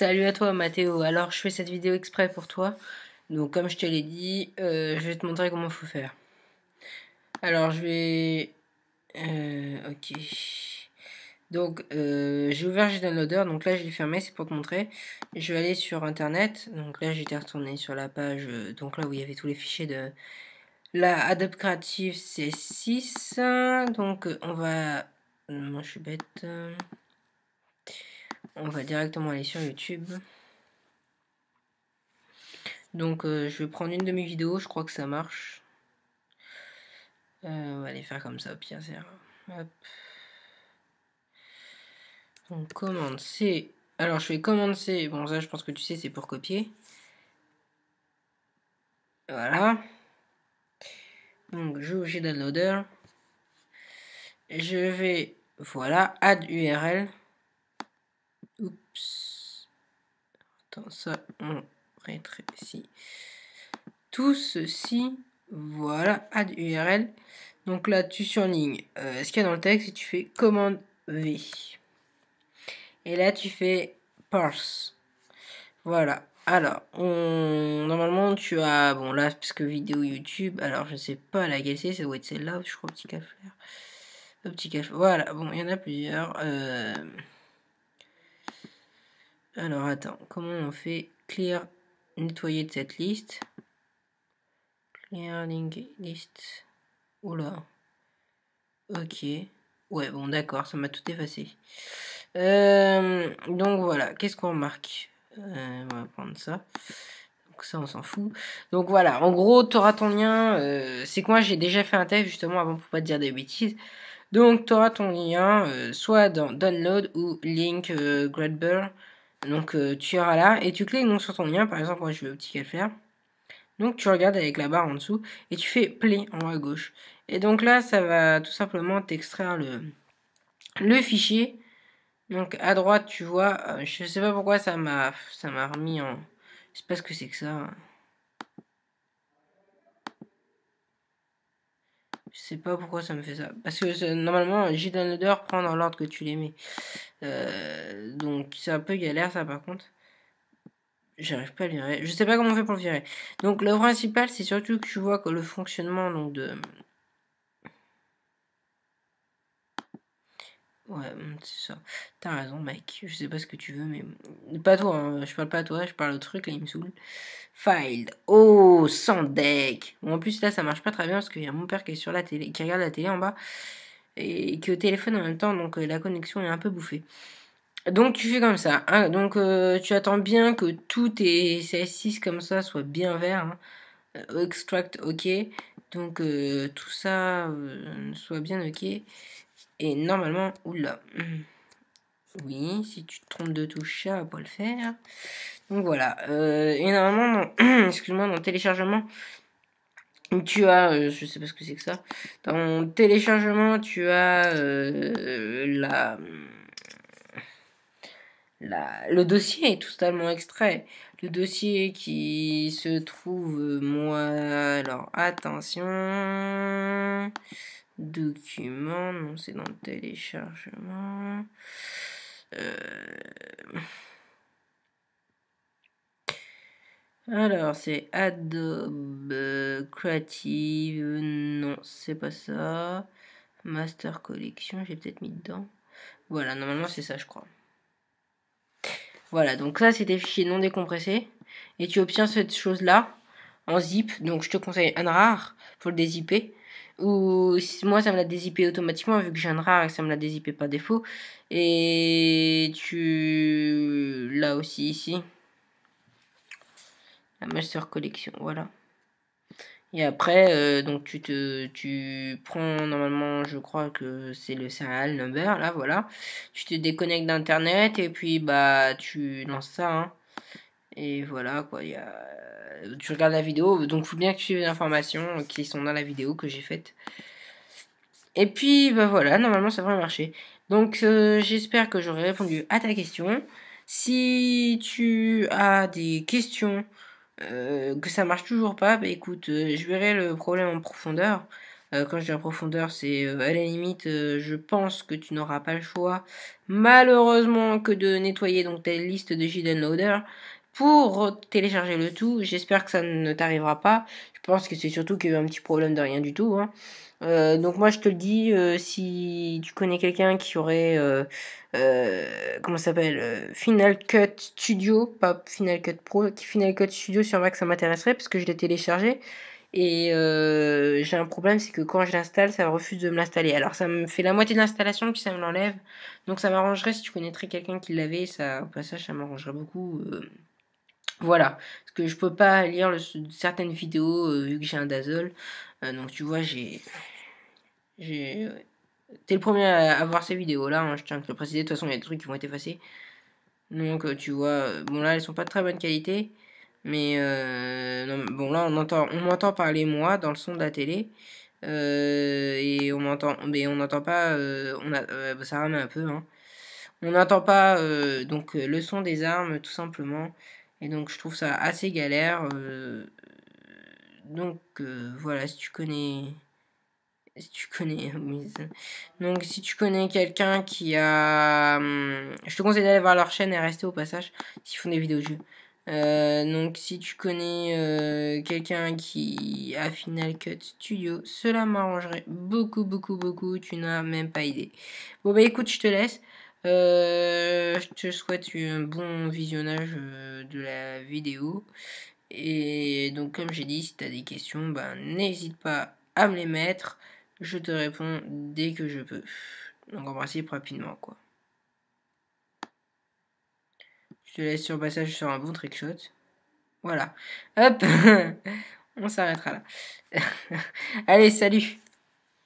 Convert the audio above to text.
Salut à toi Mathéo, alors je fais cette vidéo exprès pour toi. Donc comme je te l'ai dit, je vais te montrer comment il faut faire. Alors je vais... ok. Donc j'ai ouvert GDownloader, donc là je l'ai fermé, c'est pour te montrer. Je vais aller sur internet, donc là j'étais retourné sur la page, donc là où il y avait tous les fichiers de la Adobe Creative CS6. Donc on va... moi je suis bête. On va directement aller sur YouTube. Donc je vais prendre une de mes vidéos, je crois que ça marche. On va aller faire comme ça, au pire, c'est hop. Donc commande C. Alors je fais commande C, bon ça je pense que tu sais c'est pour copier. Voilà. Donc je vais au GDownloader. Je vais, voilà, add URL. Oups. Attends, ça on rétrécit. Tout ceci, voilà, add URL. Donc là tu surlignes ce qu'il y a dans le texte et tu fais commande V. Et là tu fais parse. Voilà. Alors, normalement tu as, bon là, parce que vidéo YouTube, alors je sais pas laquelle c'est, ça doit être celle-là, je crois, petit café. Petit café, voilà, bon, il y en a plusieurs. Alors attends, comment on fait clear, nettoyer de cette liste. Clear link list. Oula. Ok. Ouais, bon, d'accord, ça m'a tout effacé. Donc voilà, qu'est-ce qu'on marque? On va prendre ça. Donc ça, on s'en fout. Donc voilà, en gros, tu auras ton lien. C'est que moi, j'ai déjà fait un test justement avant pour pas te dire des bêtises. Donc tu auras ton lien soit dans Download ou Link Grabber. Donc tu iras là et tu cliques donc sur ton lien. Par exemple, moi je vais au petit calvaire. Donc tu regardes avec la barre en dessous et tu fais Play en haut à gauche. Et donc là, ça va tout simplement t'extraire le fichier. Donc à droite, tu vois, je sais pas pourquoi ça m'a remis en... Je sais pas ce que c'est que ça. Je sais pas pourquoi ça me fait ça. Parce que normalement, GDownloader prend dans l'ordre que tu les mets. Donc c'est un peu galère ça par contre. J'arrive pas à le virer. Je sais pas comment on fait pour le virer. Donc le principal, c'est surtout que tu vois que le fonctionnement donc de... Ouais, c'est ça. T'as raison, mec. Je sais pas ce que tu veux, mais... Pas toi, hein. Je parle pas à toi, je parle au truc, là, il me saoule. Filed. Oh, sans deck. Bon, en plus, là, ça marche pas très bien parce qu'il y a mon père qui est sur la télé, qui regarde la télé en bas, et qui est au téléphone en même temps, donc la connexion est un peu bouffée. Donc, tu fais comme ça. Hein. Donc, tu attends bien que tous tes CS6 comme ça soient bien verts. Hein. Extract, ok. Donc, tout ça soit bien ok. Et normalement, oula. Oui, si tu te trompes de touche, ça va pas le faire. Donc voilà. Et normalement, excuse-moi, dans le téléchargement, tu as, je sais pas ce que c'est que ça. Dans le téléchargement, tu as le dossier est totalement extrait. Le dossier qui se trouve, moi, alors attention, document, non c'est dans le téléchargement. Alors c'est Adobe Creative, non c'est pas ça. Master Collection, j'ai peut-être mis dedans. Voilà, normalement c'est ça je crois. Voilà, donc ça c'est des fichiers non décompressés. Et tu obtiens cette chose-là en zip. Donc je te conseille Unrar pour le dézipper. Ou moi ça me l'a dézippé automatiquement vu que j'ai Unrar et ça me l'a dézippé par défaut. Et tu l'as aussi ici. La Master Collection, voilà. Et après, donc tu prends normalement, je crois que c'est le serial number, là, voilà. Tu te déconnectes d'internet et puis bah tu lances ça. Hein. Et voilà quoi, tu regardes la vidéo, donc il faut bien que tu suives les informations qui sont dans la vidéo que j'ai faite. Et puis bah voilà, normalement ça devrait marcher. Donc j'espère que j'aurai répondu à ta question. Si tu as des questions que ça marche toujours pas, bah écoute, je verrai le problème en profondeur. Quand je dis en profondeur, c'est à la limite, je pense que tu n'auras pas le choix, malheureusement, que de nettoyer donc ta liste de JDownloader pour télécharger le tout. J'espère que ça ne t'arrivera pas. Je pense que c'est surtout qu'il y a eu un petit problème de rien du tout, hein. Donc moi je te le dis, si tu connais quelqu'un qui aurait, comment ça s'appelle, Final Cut Studio, pas Final Cut Pro, Final Cut Studio sur Mac, ça m'intéresserait parce que je l'ai téléchargé et j'ai un problème, c'est que quand je l'installe, ça refuse de me l'installer. Alors ça me fait la moitié de l'installation puis ça me l'enlève. Donc ça m'arrangerait si tu connaîtrais quelqu'un qui l'avait, ça au passage ça m'arrangerait beaucoup. Voilà, parce que je peux pas lire certaines vidéos vu que j'ai un Dazzle. Donc tu vois, j'ai t'es le premier à voir ces vidéos-là, hein, je tiens à te le préciser. De toute façon, il y a des trucs qui vont être effacés. Donc, tu vois, bon, là, elles sont pas de très bonne qualité. Mais, non, bon, là, on m'entend parler, moi, dans le son de la télé. Et on m'entend, mais on n'entend pas, bah, ça rame un peu, hein. On n'entend pas, donc, le son des armes, tout simplement. Et donc, je trouve ça assez galère. Donc, voilà, si tu connais, oui, donc si tu connais quelqu'un qui a, je te conseille d'aller voir leur chaîne et rester au passage, s'ils font des vidéos de jeux. Donc si tu connais quelqu'un qui a Final Cut Studio, cela m'arrangerait beaucoup, beaucoup, beaucoup. Tu n'as même pas idée. Bon bah écoute, je te laisse. Je te souhaite un bon visionnage de la vidéo. Et donc comme j'ai dit, si tu as des questions, ben n'hésite pas à me les mettre. Je te réponds dès que je peux. Donc en principe rapidement quoi. Je te laisse sur le passage sur un bon trickshot. Voilà. Hop. On s'arrêtera là. Allez, salut.